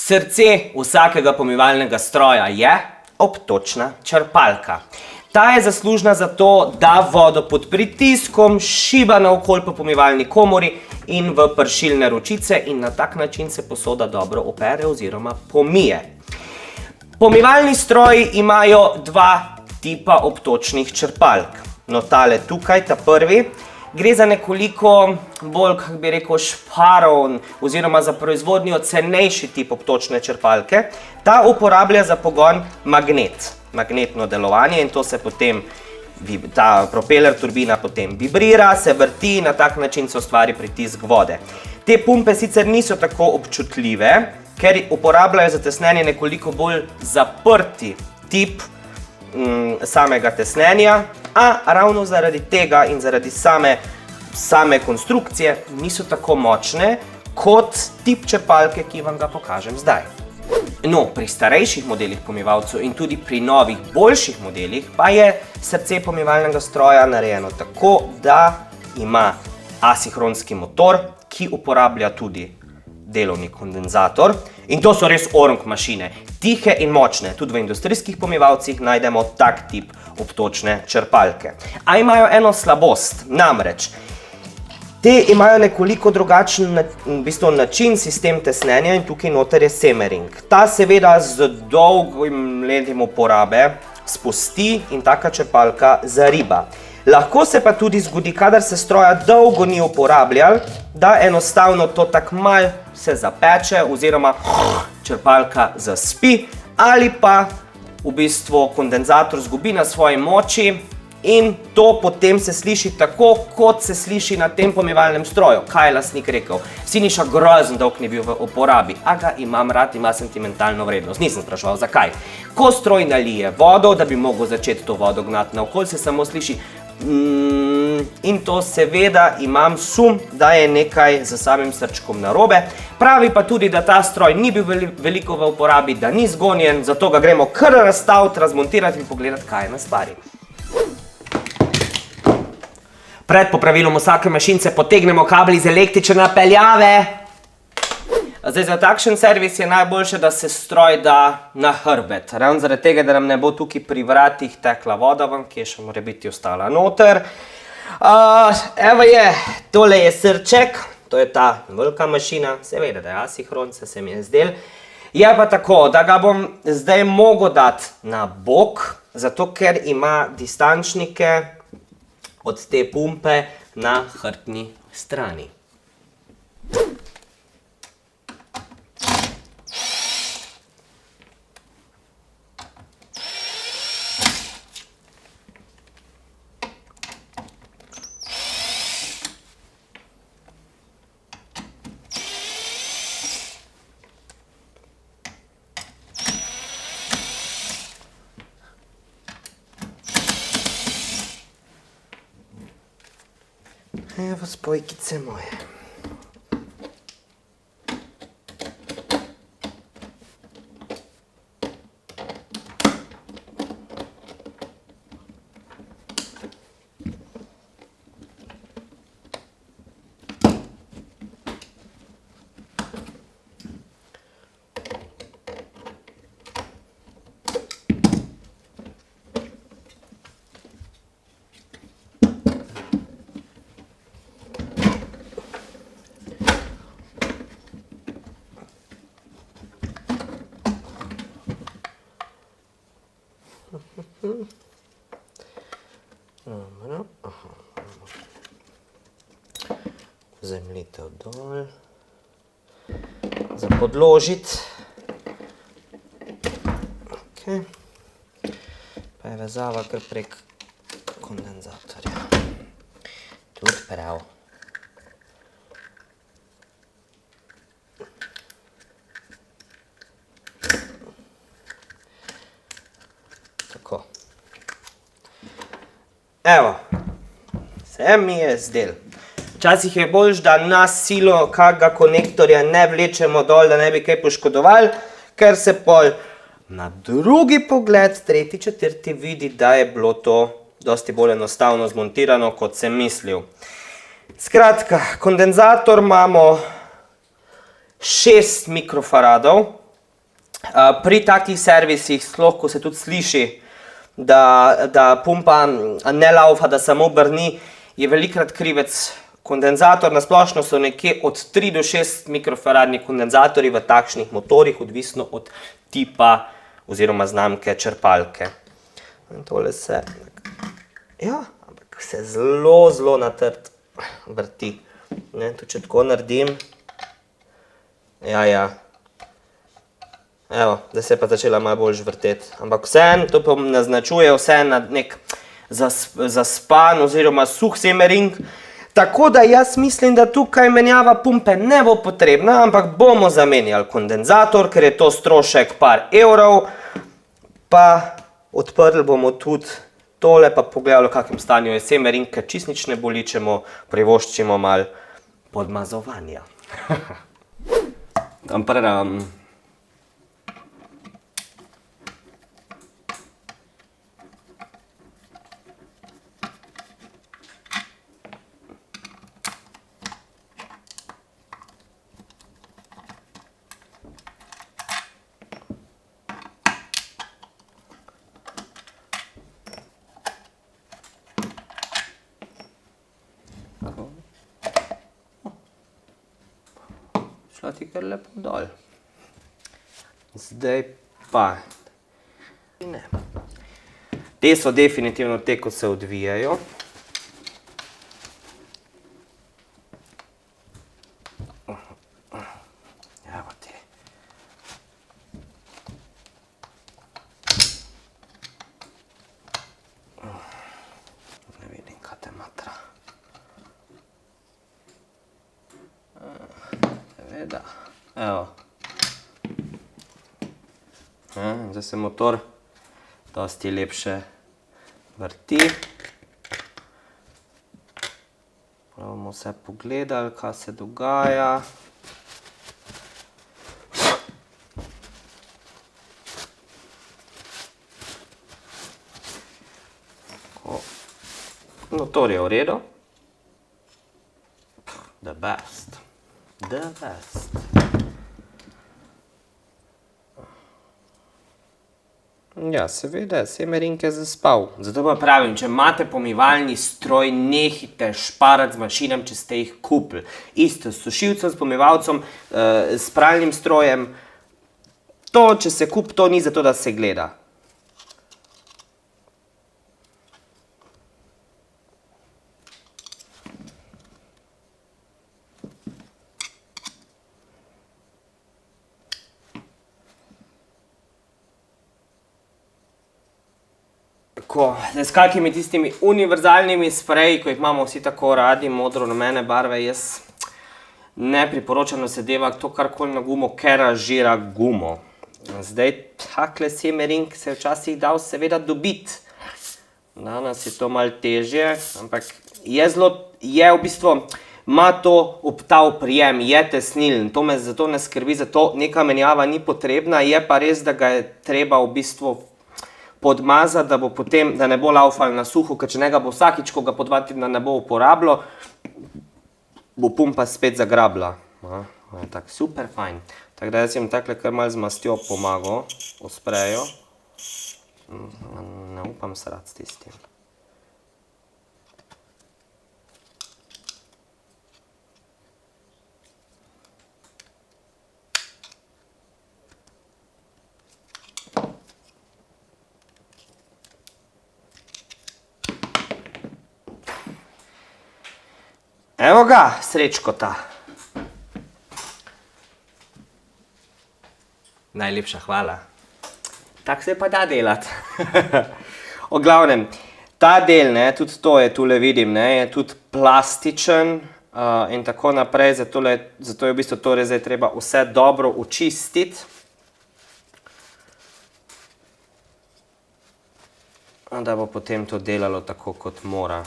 Srce vsakega pomivalnega stroja je obtočna črpalka. Ta je zaslužna za to, da vodo pod pritiskom šiba naokoli po pomivalni komori in v pršilne ročice in na tak način se posoda dobro opere oziroma pomije. Pomivalni stroji imajo dva tipa obtočnih črpalk. No, tale tukaj, ta prvi, gre za nekoliko bolj, kako bi rekel, šparov oziroma za proizvodnjo cenejši tip obtočne črpalke. Ta uporablja za pogon magnetno delovanje in to se potem, ta propeler turbina potem vibrira, se vrti, na tak način se ustvari pritisk vode. Te pumpe sicer niso tako občutljive, ker uporabljajo za tesnenje nekoliko bolj zaprti tip samega tesnenja, a ravno zaradi tega in zaradi same konstrukcije niso tako močne kot tip črpalke, ki vam ga pokažem zdaj. No, pri starejših modelih pomivalcev in tudi pri novih, boljših modelih pa je srce pomivalnega stroja narejeno tako, da ima asinhronski motor, ki uporablja tudi delovni kondenzator. In to so res orang mašine, tihe in močne. Tudi v industrijskih pomivalcih najdemo tak tip obtočne črpalke. A imajo eno slabost, namreč te imajo nekoliko drugačen način sistem tesnenja in tukaj noter je semering. Ta seveda z dolgim letom uporabe spusti in taka črpalka zariba. Lahko se pa tudi zgodi, kadar se stroja dolgo ni uporabljal, da enostavno to tak mal se zapeče oziroma črpalka zaspi ali pa v bistvu kondenzator zgubi na svoji moči in to potem se sliši tako, kot se sliši na tem pomivalnem stroju. Kaj je lastnik rekel? Siniša grozen dolg ni bil v uporabi, a ga imam rad, ima sentimentalno vrednost. Nisem spraševal, zakaj. Ko stroj nalije vodo, da bi mogel začeti to vodo gnati naokoli, se samo sliši in to seveda imam sum, da je nekaj z samim srčkom narobe. Pravi pa tudi, da ta stroj ni bil veliko v uporabi, da ni zgonjen, zato ga gremo kar razstaviti, razmontirati in pogledati, kaj je na stvari. Pred popravilom vsake mašince potegnemo kabel iz električne napeljave. Zdaj, za takšen servis je najboljše, da se stroj da na hrbet. Ravno zaradi tega, da nam ne bo tukaj pri vratih tekla voda ven, ki je še mora biti ostala noter. Evo je, tole je srček, to je ta velika mašina, seveda, da je asinhron, se mi je zdel. Je pa tako, da ga bom zdaj mogel dati na bok, zato ker ima distančnike od te pumpe na hrbtni strani. Evo spojkice moje. Zemljitev dol, za podložiti. Pa je vezava kar prek kondenzatorja. Tudi prav. Tako. Evo, se mi je zdel. Včasih je boljš, da na silo kakega konektorja ne vlečemo dol, da ne bi kaj poškodovali, ker se pol na drugi pogled, tretji, četrti vidi, da je bilo to dosti bolj enostavno zmontirano, kot sem mislil. Skratka, kondenzator imamo 6 mikrofaradov, Pri takih servisih, sploh ko se tudi sliši, da pumpa ne laufa, da samo brni, je velikokrat krivec kondenzator. Na splošno so nekje od 3 do 6 mikrofaradni kondenzatorji v takšnih motorjih, odvisno od tipa oziroma znamke črpalke. In tole se, ja, ampak se zelo na trd vrti. Tudi če tako naredim, ja. Evo, da se je pa začela malo bolj vrteti. Ampak vseeno, to pa naznačuje vseeno nek zaspan oziroma suh semering. Tako da jaz mislim, da tukaj menjava pumpe ne bo potrebna, ampak bomo zamenjali kondenzator, ker je to strošek par evrov. Pa odprli bomo tudi tole, pa pogledali, v kakšnem stanju je semering, ker čisto nič ne boli, če mu privoščimo malo podmazovanja. Šla ti kar lepo dol. Zdaj pa. Te so definitivno te, ko se odvijajo. Evo te. Ne vidim, kaj te matra. Seveda. Evo. Zdaj se motor dosti lepše vrti. Bomo vse pogledali, kaj se dogaja. Motor je v redu. The best. The best. Ja, seveda, semering je zaspal. Zato pa pravim, če imate pomivalni stroj, nehajte šparati z mašinami, če ste jih kupili. Isto s sušilcem, s pomivalcem, s pralnim strojem. To, če se kupi, to ni zato, da se gleda. S kakimi tistimi univerzalnimi spreji, ko jih imamo vsi tako radi, modro-rumene barve, jaz ne priporočam, da se deva to karkoli na gumo, ker razžira gumo. Zdaj, takle semering se je včasih dal seveda dobiti. Danes je to malo težje, ampak je v bistvu, ima to ta oprijem, je tesnilen, to me zato ne skrbi, zato neka menjava ni potrebna, je pa res, da ga je treba v bistvu podmazati, da bo potem, da ne bo laufal na suho, ker če njega bo vsakič, ko ga po 2 tedna ne bo uporabljal, bo pumpa spet zagrabila. Tako, super fajn. Tako da jaz jim takle kar malo z mastjo pomagal, v spreju. Ne upam srati s tistim. Evo ga, srečkota. Najlepša hvala. Tako se pa da delati. O glavnem, ta del, tudi to je tule vidim, je tudi plastičen in tako naprej, zato je v bistvu torej zdaj treba vse dobro očistiti. Da bo potem to delalo tako, kot mora.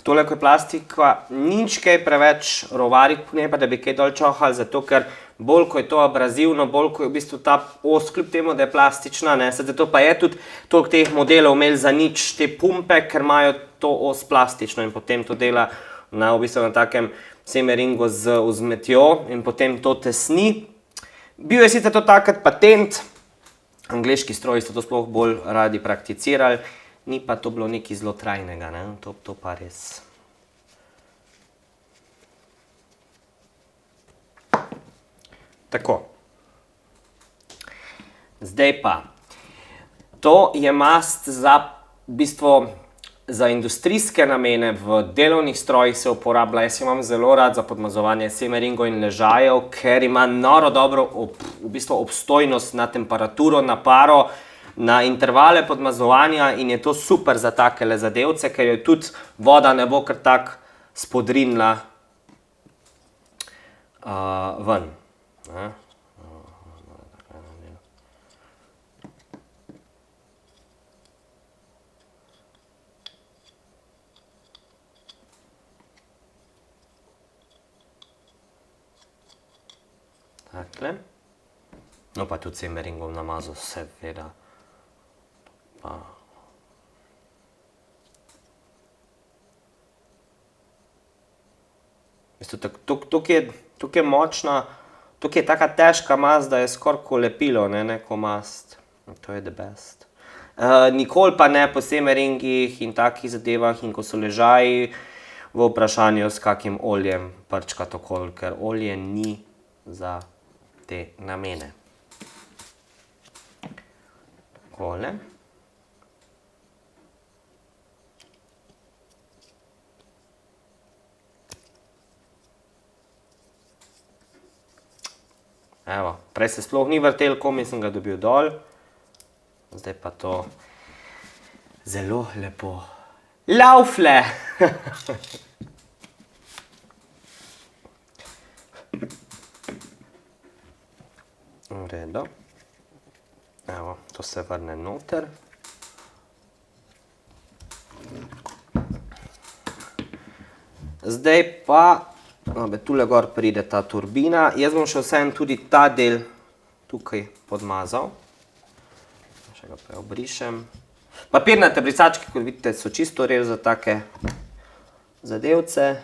Tole, ko je plastika, nič kaj preveč rovariti, ne pa da bi kaj dol čohali, zato ker bolj, ko je to abrazivno, bolj, ko je v bistvu ta os, kljub temu, da je plastična, zato pa je tudi toliko teh modelov imeli za nič te pumpe, ker imajo to os plastično in potem to dela v bistvu na takem semeringu z vzmetjo in potem to tesni. Bil je sicer to takrat patent, angleški stroji so to sploh bolj radi prakticirali, ni pa to bilo nekaj zelo trajnega, ne? To pa res. Tako. Zdaj pa. To je mast za, v bistvu, za industrijske namene, v delovnih strojih se uporablja. Jaz imam zelo rad za podmazovanje semeringov in ležajev, ker ima noro dobro v bistvu obstojnost na temperaturo, na paro, na intervale podmazovanja in je to super za takele zadevce, ker jo tudi voda ne bo kar tak spodrinila ven. Takle. No pa tudi semeringom namazal, seveda. Pa. Tukaj je močna, tukaj je taka težka mast, da je skoraj ko lepilo, neko mast. To je the best. Nikoli pa ne po semeringih in takih zadevah in ko so ležaji v vprašanju s kakim oljem prčkati okoli, ker olje ni za te namene. Takole. Evo, prej se sploh ni vrtel, komaj sem ga dobil dol. Zdaj pa to zelo lepo laufle. V redu. Evo, to se vrne noter. Zdaj pa, tule gor pride ta turbina. Jaz bom še vseeno tudi ta del tukaj podmazal. Še ga preobrišem. Papirnate brisačke, kot vidite, so čisto res za take zadevce.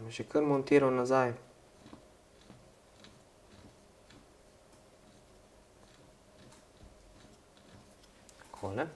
Že kar montiral nazaj. Takole.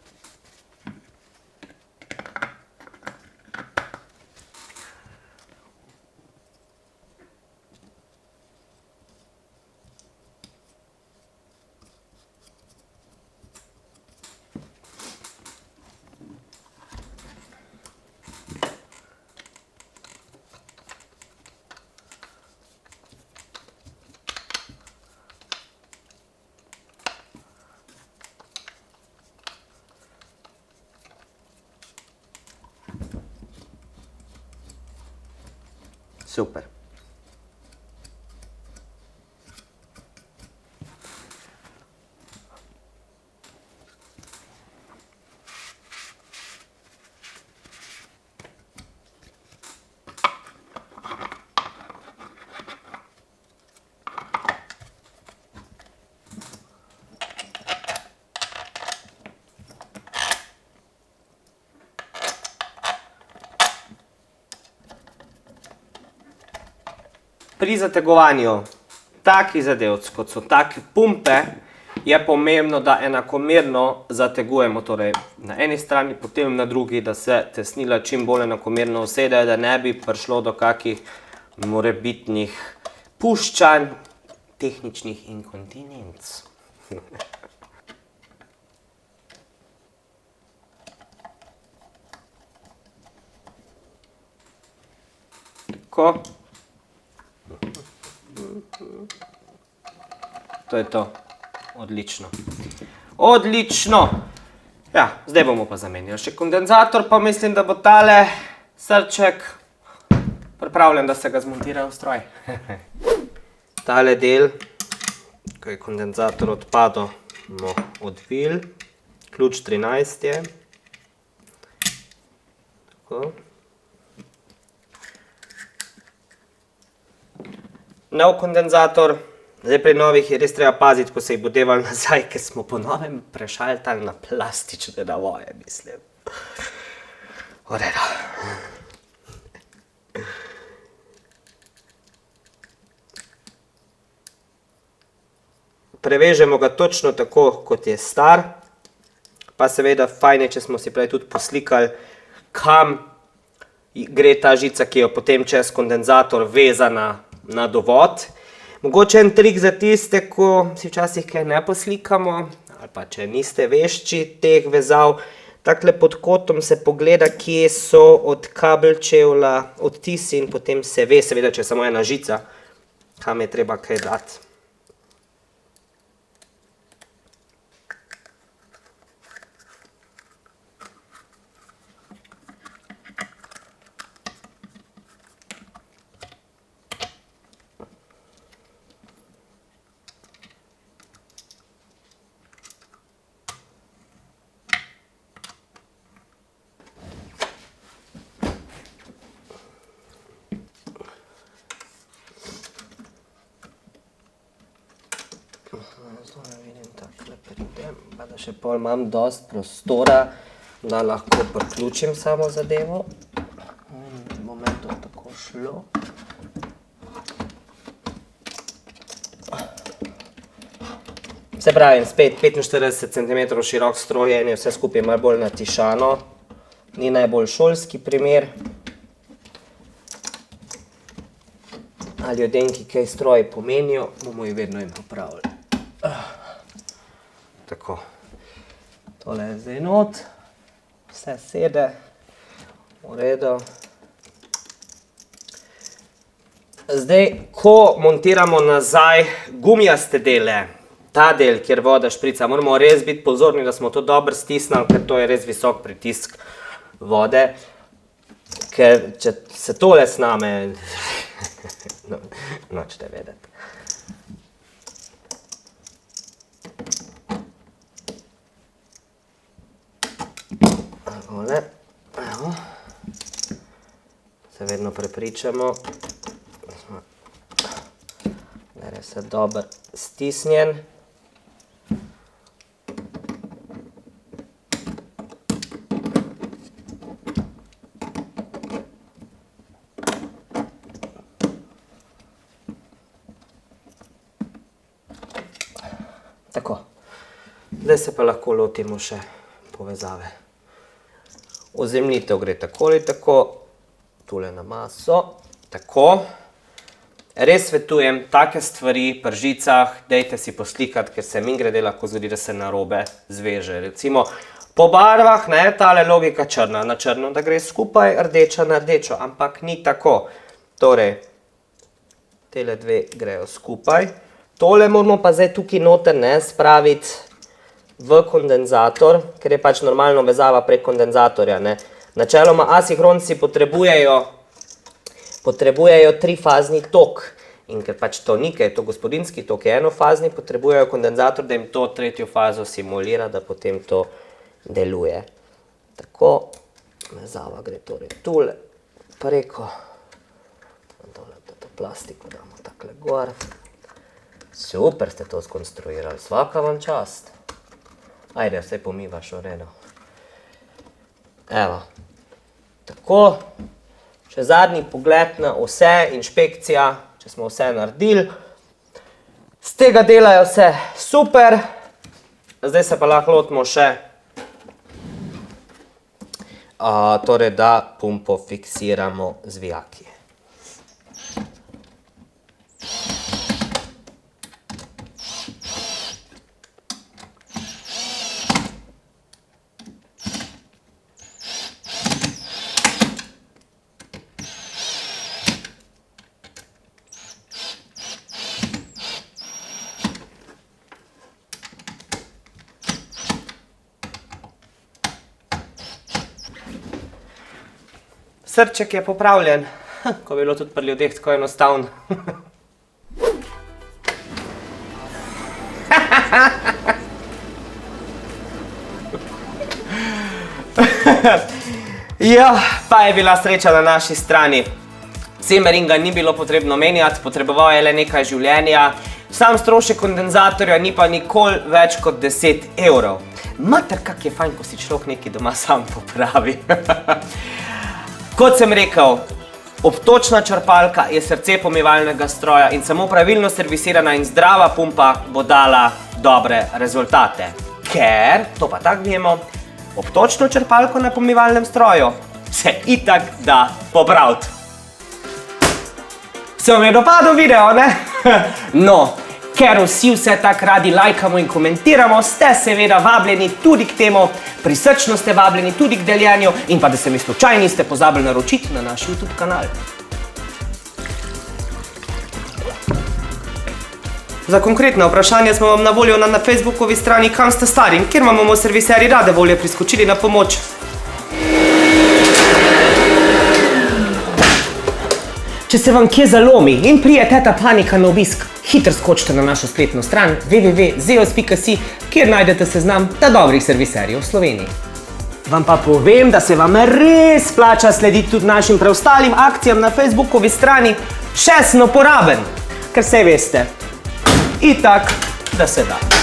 Super. Pri zategovanju takih zadevc, kot so take pumpe, je pomembno, da enakomerno zategujemo, torej na eni strani, potem na drugi, da se tesnila čim bolj enakomerno usedejo, da ne bi prišlo do kakih morebitnih puščanj, tehničnih inkontinenc. Tako. To je to. Odlično. Odlično! Ja, zdaj bomo pa zamenjali še kondenzator, pa mislim, da bo tale srček pripravljen, da se ga zmontira v stroj. Tale del, ko je kondenzator odpadel, bomo odvili. Ključ 13 je. Tako. Nov kondenzator. Zdaj pri novih je res treba paziti, ko se jih bo devali nazaj, ker smo po novem prešaltali na plastične navoje, mislim. V redu. prevežemo ga točno tako, kot je star. Pa seveda fajn je, če smo si prej tudi poslikali, kam gre ta žica, ki je potem čez kondenzator vezana na dovod. Mogoče en trik za tiste, ko si včasih kaj ne poslikamo, ali pa če niste vešči teh vezav, takle pod kotom se pogleda, kje so od kabelčevla odtisi in potem se ve, seveda, če je samo ena žica, kam je treba kaj dati. Pa da še pol imam dosti prostora, da lahko priključim samo zadevo. Bo me to tako šlo. Se pravim, spet 45 cm širok stroj, je vse skupaj malo bolj natišano. Ni najbolj šolski primer. Ali ljudem, ki kaj stroji pomenijo, bomo jih vedno jim popravili. Tako. Tole je zdaj not. Vse sede. V redu. Zdaj, ko montiramo nazaj gumijaste dele, ta del, kjer voda šprica, moramo res biti pozorni, da smo to dobro stisnili, ker to je res visok pritisk vode. Ker če se tole sname, nočete vedeti. Takole, evo. Se vedno prepričamo, da je vse dobro stisnjen. Tako. Zdaj se pa lahko lotimo še povezave. Ozemljitev gre tako ali tako, tule na maso, tako. Res svetujem, take stvari pri žicah, dejte si poslikati, ker se mimogrede lahko zgodi, da se narobe zveže. Recimo po barvah, tale logika črna na črno, da gre skupaj, rdeča na rdečo, ampak ni tako. Torej, tele dve grejo skupaj. Tole moramo pa zdaj tukaj noter spraviti v kondenzator, ker je pač normalno vezava prek kondenzatorja. Načeloma asinhronci potrebujejo trifazni tok. In ker pač to ni, ker je to gospodinjski tok, je enofazni, potrebujejo kondenzator, da jim to tretjo fazo simulira, da potem to deluje. Tako, vezava gre torej tule, preko. Tole to plastiko damo takle gor. Super ste to skonstruirali, svaka vam čast. Ajde, vse pomivaš, v redu. Evo. Tako. Še zadnji pogled na vse, inšpekcija, če smo vse naredili. Z tega dela je vse super. Zdaj se pa lahko lotimo še, torej da pumpo fiksiramo z vijaki. Srček je popravljen, ko bi bilo tudi pri ljudeh tako enostavno. Ja, pa je bila sreča na naši strani. Semeringa ni bilo potrebno menjati, potreboval je le nekaj življenja. Sam strošek kondenzatorja ni pa nikoli več kot 10 evrov. Mater, kak je fajn, ko si človek nekaj doma sam popravi. Kot sem rekel, Obtočna črpalka je srce pomivalnega stroja in samo pravilno servisirana in zdrava pumpa bo dala dobre rezultate. Ker, to pa tako vemo, obtočno črpalko na pomivalnem stroju se itak da popraviti. Se vam je dopadel video, ne? No, ker vsi vse tako radi lajkamo in komentiramo, ste seveda vabljeni tudi k temu, prisrčno ste vabljeni tudi k deljenju in pa da se mi slučajno niste pozabili naročiti na naš YouTube kanal. Za konkretne vprašanja smo vam na voljo na Facebookovi strani Kam ste stari, kjer vam bomo serviserji rade volje priskočili na pomoč. Če se vam kje zalomi in prije teta panika na obisk, hitro skočite na našo spletno stran www.zeos.si, kjer najdete seznam dobrih serviserjev v Sloveniji. Vam pa povem, da se vam res splača slediti tudi našim preostalim akcijam na Facebookovi strani Še sem uporaben, ker saj veste, itak, da se da.